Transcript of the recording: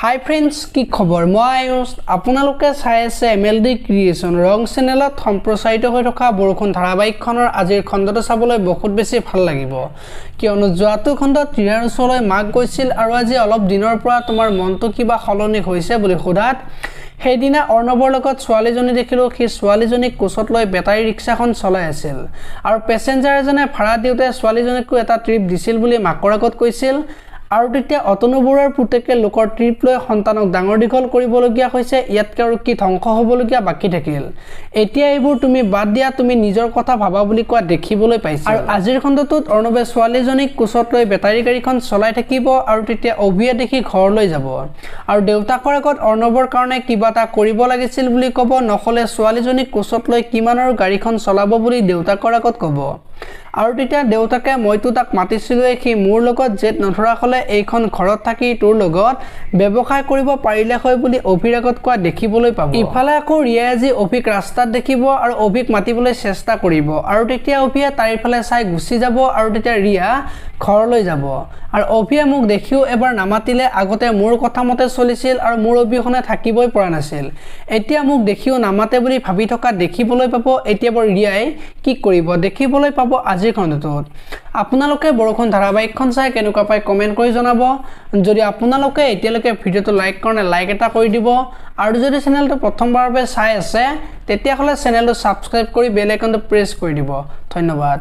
হাই friends, কি খবৰ? মই আয়ুষ। আপোনালোকে চাই আছে MLD ক্ৰিয়েশ্যন ৰং চেনেলত সম্প্ৰচাৰিত হৈ থকা বৰষুণ ধাৰাবাহিকখনৰ আজিৰ খণ্ডটো চাবলৈ বহুত বেছি ভাল লাগিব, কিয়নো যোৱাটো খণ্ডত ৰিয়াৰ ওচৰলৈ মাক গৈছিল আৰু আজি অলপ দিনৰ পৰা তোমাৰ মনটো কিবা সলনি হৈছে বুলি সোধাত সেইদিনা অৰ্ণৱৰ লগত ছোৱালীজনী দেখিলোঁ। সেই ছোৱালীজনীক কোচত লৈ বেটাৰী ৰিক্সাখন চলাই আছিল আৰু পেচেঞ্জাৰ এজনে ভাড়া দিওঁতে ছোৱালীজনীকো এটা ট্ৰিপ দিছিল বুলি মাকৰ আগত কৈছিল। আৰু তেতিয়া অতনু বৰুৱাৰ পুতেকে লোকৰ ট্ৰিপ লৈ সন্তানক ডাঙৰ দীঘল কৰিবলগীয়া হৈছে। ইয়াতকৈ আৰু কি ধ্বংস হ'বলগীয়া বাকী থাকিল? এতিয়া এইবোৰ তুমি বাদ দিয়া, তুমি নিজৰ কথা ভাবা বুলি কোৱা দেখিবলৈ পাইছা। আৰু আজিৰ খণ্ডটোত অৰ্ণৱে ছোৱালীজনীক কোচত লৈ বেটাৰী গাড়ীখন চলাই থাকিব আৰু তেতিয়া অভিয়ে দেখি ঘৰলৈ যাব আৰু দেউতাকৰ আগত অৰ্ণৱৰ কাৰণে কিবা এটা কৰিব লাগিছিল বুলি ক'ব, নহ'লে ছোৱালীজনীক কোচত লৈ কিমান আৰু গাড়ীখন চলাব বুলি দেউতাকৰ আগত ক'ব। আৰু তেতিয়া দেউতাকে মইতো তাক মাতিছিলোঁৱে, সি মোৰ লগত জেদ নধৰা হ'লে এইখন ঘৰত থাকি তোৰ লগত ব্যৱসায় কৰিব পাৰিলে হয় বুলি অভিৰ আগত কোৱা দেখিবলৈ পাব। ইফালে আকৌ ৰিয়াই আজি অভিক ৰাস্তাত দেখিব আৰু অভিক মাতিবলৈ চেষ্টা কৰিব আৰু তেতিয়া অভিয়ে তাইৰফালে চাই গুচি যাব আৰু তেতিয়া ৰিয়া ঘৰলৈ যাব। আৰু অভিয়ে মোক দেখিও এবাৰ নামাতিলে। আগতে মোৰ কথা মতে চলিছিল আৰু মোৰ অবিহনে থাকিবই পৰা নাছিল, এতিয়া মোক দেখিও নামাতে বুলি ভাবি থকা দেখিবলৈ পাব। এতিয়া বাৰু ৰিয়াই কি কৰিব দেখিবলৈ পাব আজিৰ খণ্ডটোত। আপোনালোকে বৰষুণ ধাৰাবাহিকখন চাই কেনেকুৱা পায় কমেণ্ট কৰি জনাব। যদি আপোনালোকে এতিয়ালৈকে ভিডিঅ'টো লাইক কৰা নাই, লাইক এটা কৰি দিব। আৰু যদি চেনেলটো প্ৰথমবাৰৰ বাবে চাই আছে তেতিয়াহ'লে চেনেলটো ছাবস্ক্ৰাইব কৰি বেল আইকনটো প্ৰেছ কৰি দিব। ধন্যবাদ।